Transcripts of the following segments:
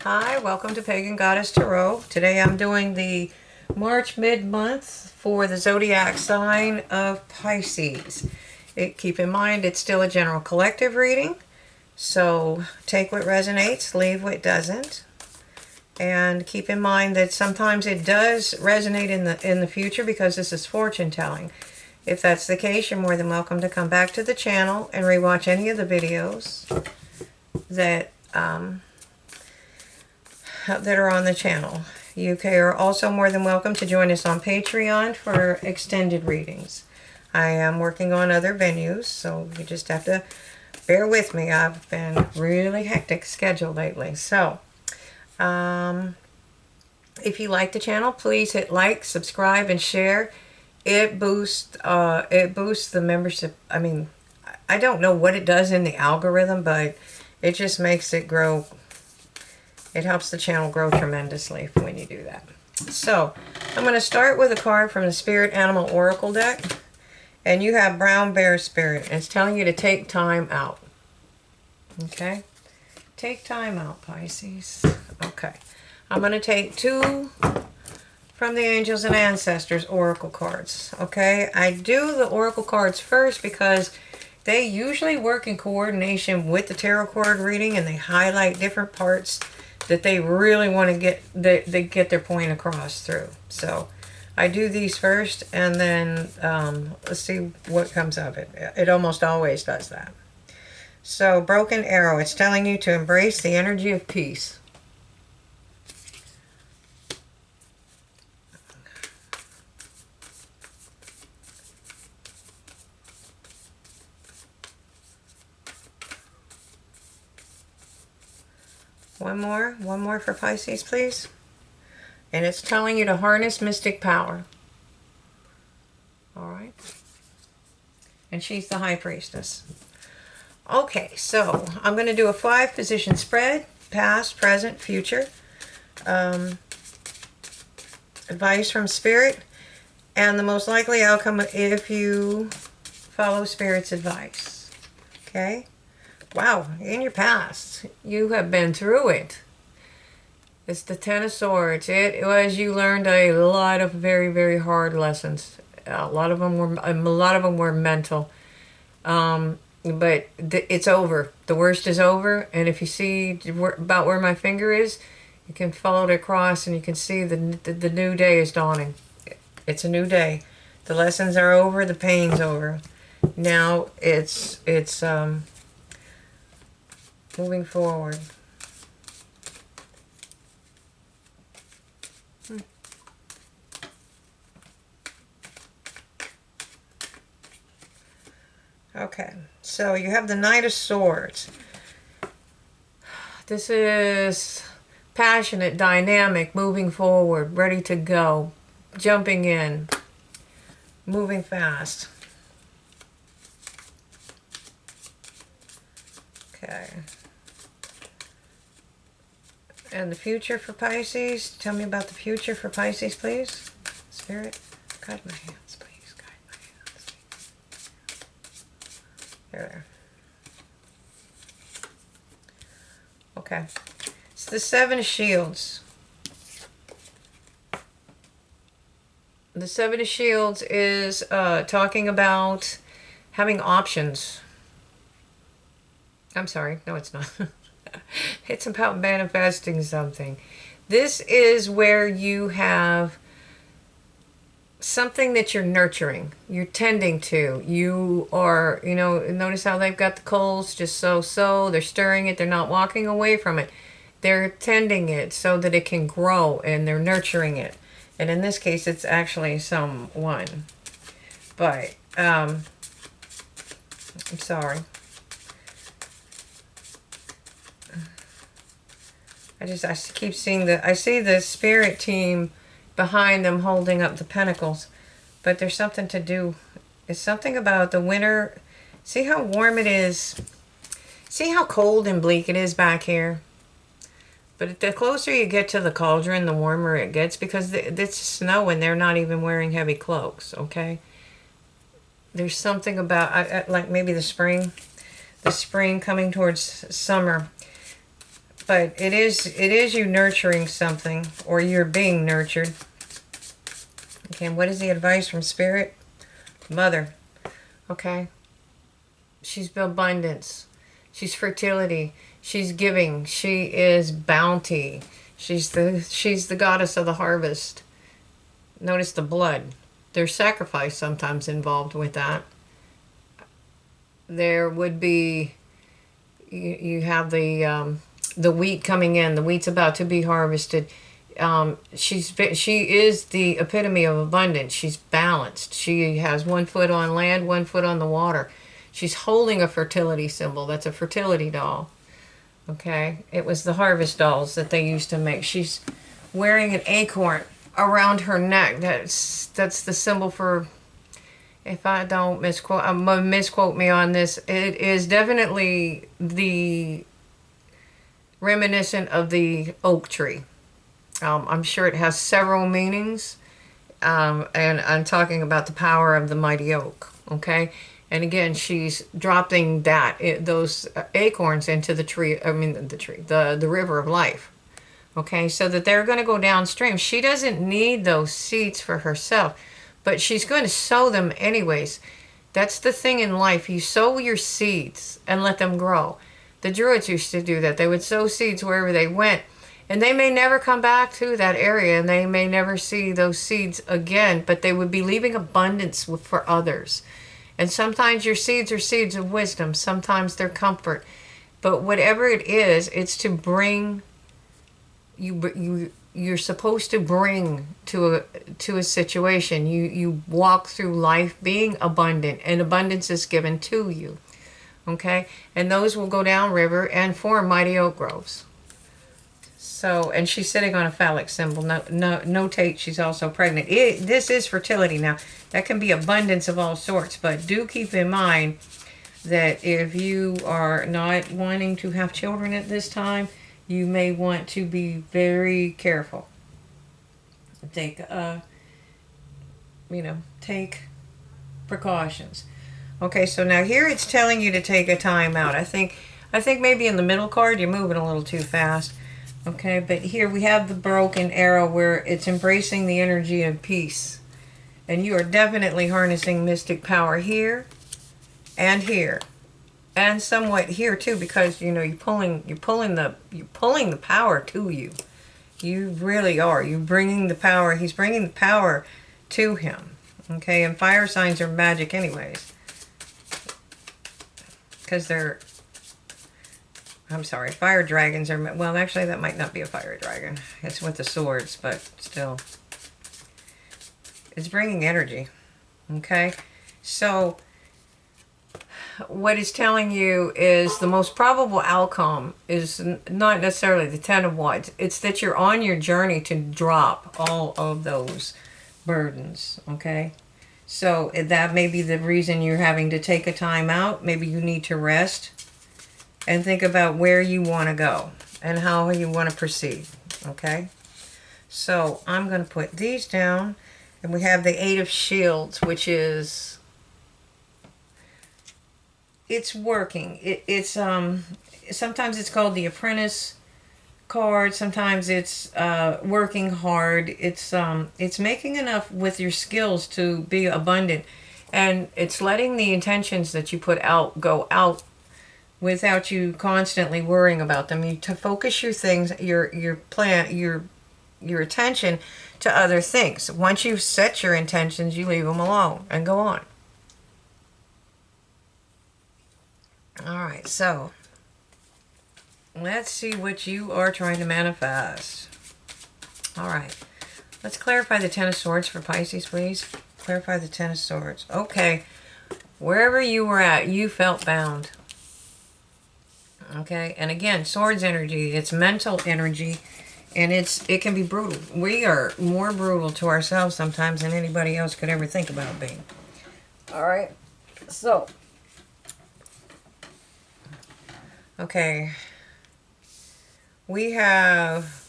Hi, welcome to Pagan Goddess Tarot. Today I'm doing the March mid-month for the zodiac sign of Pisces. Keep in mind it's still a general collective reading, so take what resonates, leave what doesn't. And keep in mind that sometimes it does resonate in the future because this is fortune telling. If that's the case, you're more than welcome to come back to the channel and rewatch any of the videos that that are on the channel. You are also more than welcome to join us on Patreon for extended readings. I am working on other venues, so you just have to bear with me. I've been really hectic schedule lately. So, if you like the channel, please hit like, subscribe, and share. It boosts the membership. I mean, I don't know what it does in the algorithm, but it just makes it grow. It helps the channel grow tremendously when you do that. So, I'm going to start with a card from the Spirit Animal Oracle deck. And you have Brown Bear Spirit. And it's telling you to take time out. Okay? Take time out, Pisces. Okay. I'm going to take two from the Angels and Ancestors Oracle cards. Okay? I do the Oracle cards first because they usually work in coordination with the tarot card reading, and they highlight different parts that they really want to get they get their point across through. So I do these first, and then let's see what comes of it. It almost always does that. So Broken Arrow, it's telling you to embrace the energy of peace. One more for Pisces, please. And it's telling you to harness mystic power. All right. And she's the High Priestess. Okay, so I'm going to do a 5-position spread, past, present, future. Advice from Spirit, and the most likely outcome if you follow Spirit's advice. Okay? Wow, in your past, you have been through it. It's the Ten of Swords. It was, you learned a lot of very, very hard lessons. A lot of them were mental. But it's over. The worst is over. And if you see about where my finger is, you can follow it across, and you can see the new day is dawning. It's a new day. The lessons are over. The pain's over. Now it's moving forward. Okay, so you have the Knight of Swords. This is passionate, dynamic, moving forward, ready to go, jumping in, moving fast. Okay. And the future for Pisces. Tell me about the future for Pisces, please. Spirit, guide my hands, please. Guide my hands. There. Okay. It's the Seven of Shields. The Seven of Shields is talking about having options. I'm sorry. No, it's not. It's about manifesting something. This is where you have something that you're nurturing, you're tending to. You are, notice how they've got the coals just so. They're stirring it. They're not walking away from it. They're tending it so that it can grow, and they're nurturing it. And in this case, it's actually someone. But, I'm sorry. I keep seeing I see the spirit team behind them holding up the pentacles, but there's something to do. It's something about the winter. See how warm it is. See how cold and bleak it is back here. But the closer you get to the cauldron, the warmer it gets, because it's snow and they're not even wearing heavy cloaks, okay? There's something about, like maybe the spring coming towards summer. But it is you nurturing something, or you're being nurtured. Okay, and what is the advice from Spirit? Mother. Okay. She's abundance. She's fertility. She's giving. She is bounty. She's the goddess of the harvest. Notice the blood. There's sacrifice sometimes involved with that. There would be, you have the wheat coming in. The wheat's about to be harvested. She is the epitome of abundance. She's balanced. She has one foot on land, one foot on the water. She's holding a fertility symbol. That's a fertility doll. Okay, it was the harvest dolls that they used to make. She's wearing an acorn around her neck. That's the symbol for, if I don't misquote me on this, it is definitely the reminiscent of the oak tree. I'm sure it has several meanings, and I'm talking about the power of the mighty oak. Okay, and again, she's dropping those acorns into the tree. I mean, the river of life. Okay, so that they're going to go downstream. She doesn't need those seeds for herself, but she's going to sow them anyways. That's the thing in life. You sow your seeds and let them grow. The Druids used to do that. They would sow seeds wherever they went, and they may never come back to that area, and they may never see those seeds again, but they would be leaving abundance for others. And sometimes your seeds are seeds of wisdom. Sometimes they're comfort. But whatever it is, it's to bring, you're supposed to bring to a situation. You walk through life being abundant, and abundance is given to you. Okay? And those will go down river and form mighty oak groves. So, and she's sitting on a phallic symbol. Notate she's also pregnant. This is fertility now. That can be abundance of all sorts, but do keep in mind that if you are not wanting to have children at this time, you may want to be very careful. Take precautions. Okay, so now here it's telling you to take a time out. I think maybe in the middle card you're moving a little too fast. Okay, but here we have the broken arrow where it's embracing the energy of peace. And you are definitely harnessing mystic power here and here. And somewhat here too, because you're pulling the power to you. You really are. You're bringing the power. He's bringing the power to him. Okay, and fire signs are magic anyways. Because fire dragons are, well, actually that might not be a fire dragon. It's with the swords, but still. It's bringing energy. Okay? So, what it's telling you is the most probable outcome is not necessarily the Ten of Wands. It's that you're on your journey to drop all of those burdens. Okay? So, that may be the reason you're having to take a time out. Maybe you need to rest and think about where you want to go and how you want to proceed. Okay? So, I'm going to put these down. And we have the Eight of Shields, which is, it's working. It's sometimes it's called the Apprentice card. Sometimes it's working hard. It's making enough with your skills to be abundant, and it's letting the intentions that you put out go out without you constantly worrying about them. You to focus your things, your plan, your attention to other things. Once you've set your intentions, you leave them alone and go on. All right, so let's see what you are trying to manifest. All right, let's clarify the Ten of Swords for Pisces, please. Clarify the Ten of Swords. Okay, wherever you were at, you felt bound. Okay, and again, swords energy, it's mental energy. And it can be brutal. We are more brutal to ourselves sometimes than anybody else could ever think about being. All right. So. Okay. We have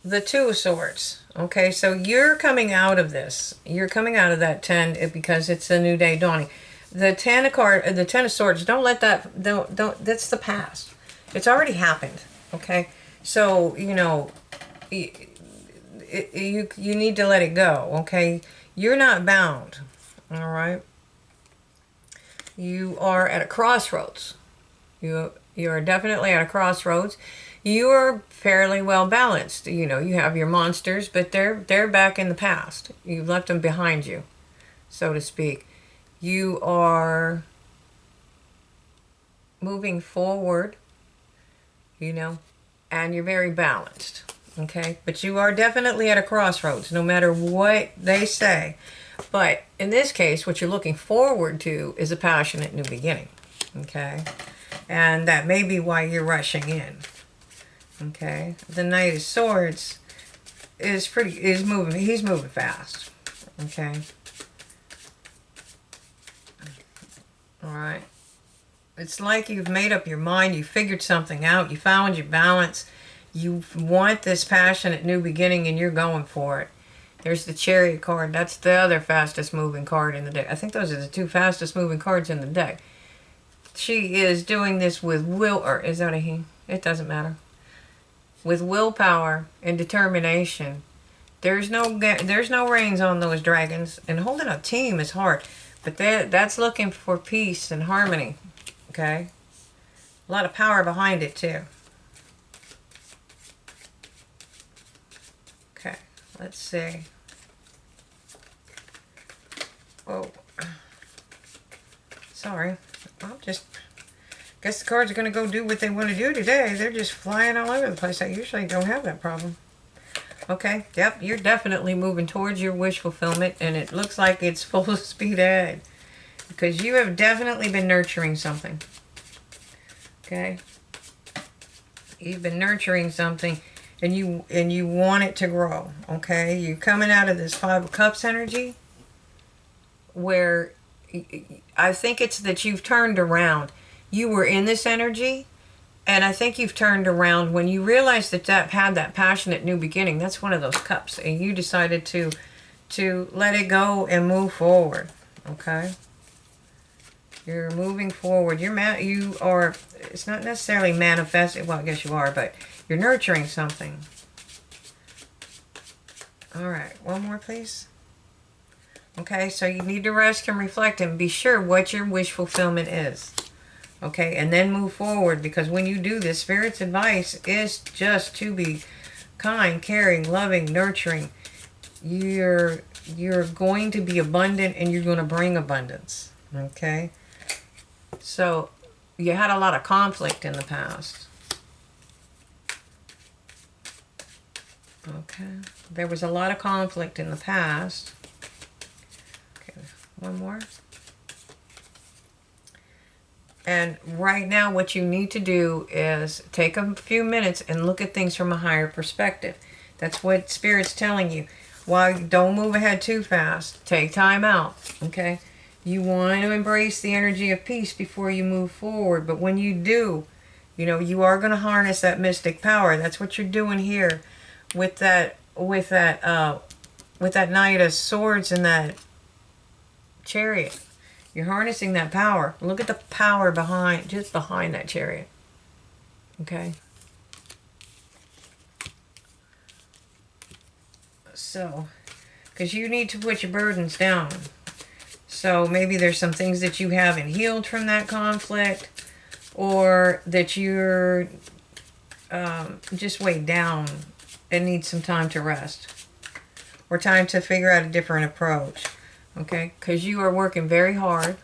the Two of Swords. Okay. So you're coming out of this. You're coming out of that 10 because it's a new day dawning. The Ten of Swords. Don't let that. Don't. That's the past. It's already happened. Okay? So, you need to let it go, okay? You're not bound, all right? You are at a crossroads. You are definitely at a crossroads. You are fairly well balanced. You have your monsters, but they're back in the past. You've left them behind you, so to speak. You are moving forward, and you're very balanced. Okay? But you are definitely at a crossroads, no matter what they say. But in this case, what you're looking forward to is a passionate new beginning. Okay? And that may be why you're rushing in. Okay? The Knight of Swords is moving. He's moving fast. Okay? All right? It's like you've made up your mind, you figured something out, you found your balance, you want this passionate new beginning, and you're going for it. There's the Chariot card. That's the other fastest moving card in the deck. I think those are the two fastest moving cards in the deck. She is doing this with will, or is that a he? It doesn't matter. With willpower and determination. There's no reins on those dragons, and holding a team is hard, but that's looking for peace and harmony. Okay? A lot of power behind it, too. Okay, let's see. Oh. Sorry. Guess the cards are going to go do what they want to do today. They're just flying all over the place. I usually don't have that problem. Okay, yep, you're definitely moving towards your wish fulfillment, and it looks like it's full speed ahead. Because you have definitely been nurturing something. Okay? You've been nurturing something, and you want it to grow. Okay? You're coming out of this Five of Cups energy, where I think it's that you've turned around. You were in this energy, and I think you've turned around when you realized that had that passionate new beginning. That's one of those cups, and you decided to let it go and move forward. Okay? You're moving forward. You are, it's not necessarily manifesting, well, I guess you are, but you're nurturing something. All right, one more, please. Okay, so you need to rest and reflect and be sure what your wish fulfillment is. Okay, and then move forward, because when you do this, Spirit's advice is just to be kind, caring, loving, nurturing. You're going to be abundant, and you're going to bring abundance. Okay? So, you had a lot of conflict in the past. Okay. There was a lot of conflict in the past. Okay, one more. And right now what you need to do is take a few minutes and look at things from a higher perspective. That's what Spirit's telling you. Why don't move ahead too fast. Take time out. Okay? You want to embrace the energy of peace before you move forward. But when you do, you are going to harness that mystic power. That's what you're doing here with that Knight of Swords and that Chariot. You're harnessing that power. Look at the power just behind that Chariot. Okay? So, because you need to put your burdens down. So maybe there's some things that you haven't healed from that conflict, or that you're just weighed down and need some time to rest, or time to figure out a different approach. Okay? Because you are working very hard.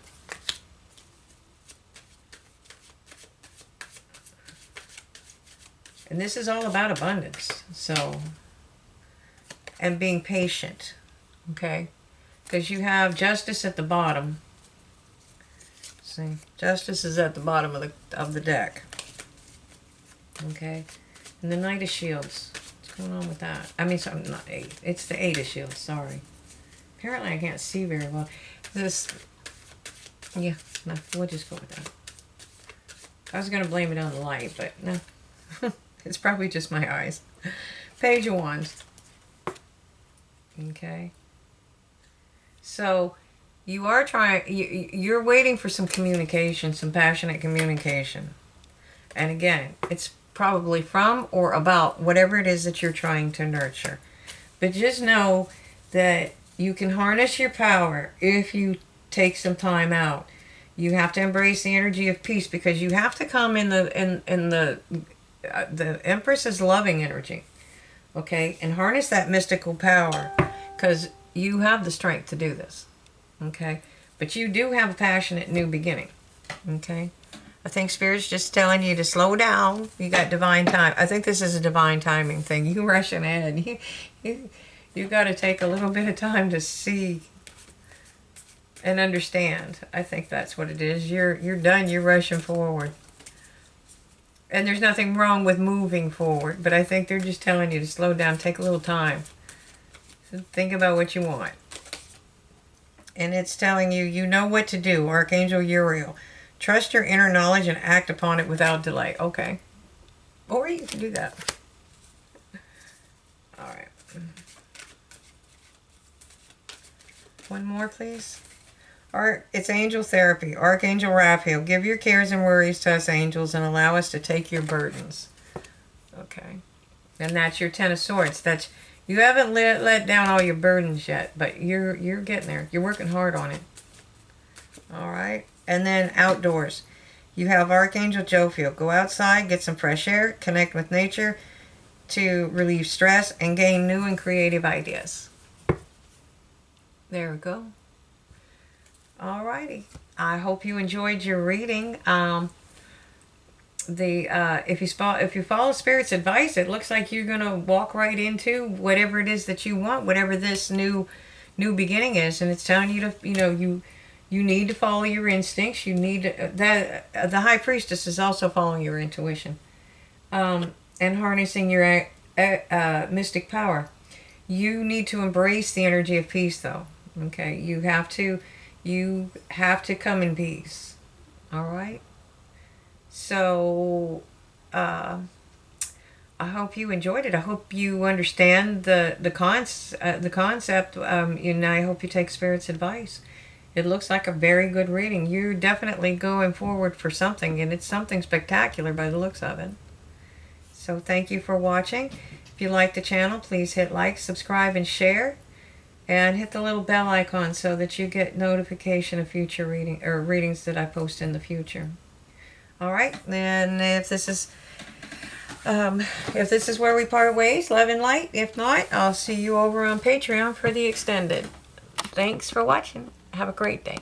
And this is all about abundance. So, and being patient. Okay? Because you have Justice at the bottom. See? Justice is at the bottom of the deck. Okay? And the Knight of Shields. What's going on with that? I mean, sorry, not 8. It's the 8 of Shields. Sorry. Apparently I can't see very well. Yeah, no, we'll just go with that. I was going to blame it on the light, but no. It's probably just my eyes. Page of Wands. Okay. So, you're waiting for some communication, some passionate communication. And again, it's probably from or about whatever it is that you're trying to nurture. But just know that you can harness your power if you take some time out. You have to embrace the energy of peace, because you have to come in the Empress's loving energy, okay, and harness that mystical power, because you have the strength to do this, okay. But you do have a passionate new beginning, okay. I think Spirit's just telling you to slow down. You got divine time. I think this is a divine timing thing. You rushing ahead. You got to take a little bit of time to see and understand. I think that's what it is. You're done. You're rushing forward. And there's nothing wrong with moving forward, but I think they're just telling you to slow down, take a little time. So think about what you want. And it's telling you, you know what to do, Archangel Uriel. Trust your inner knowledge and act upon it without delay. Okay. Or you can do that. All right. One more, please. It's angel therapy. Archangel Raphael, give your cares and worries to us angels and allow us to take your burdens. Okay. And that's your Ten of Swords. That's, you haven't let down all your burdens yet, but you're getting there. You're working hard on it. All right. And then outdoors, you have Archangel Jophiel. Go outside, get some fresh air, connect with nature to relieve stress and gain new and creative ideas. There we go. Alrighty. I hope you enjoyed your reading. If you follow Spirit's advice, it looks like you're gonna walk right into whatever it is that you want, whatever this new beginning is, and it's telling you to you need to follow your instincts. You need that. The High Priestess is also following your intuition, and harnessing your mystic power. You need to embrace the energy of peace, though. Okay, you have to come in peace. All right. So, I hope you enjoyed it. I hope you understand the concept. And I hope you take Spirit's advice. It looks like a very good reading. You're definitely going forward for something, and it's something spectacular by the looks of it. So thank you for watching. If you like the channel, please hit like, subscribe, and share. And hit the little bell icon so that you get notification of future readings that I post in the future. All right, then if this is where we part ways, love and light. If not, I'll see you over on Patreon for the extended. Thanks for watching. Have a great day.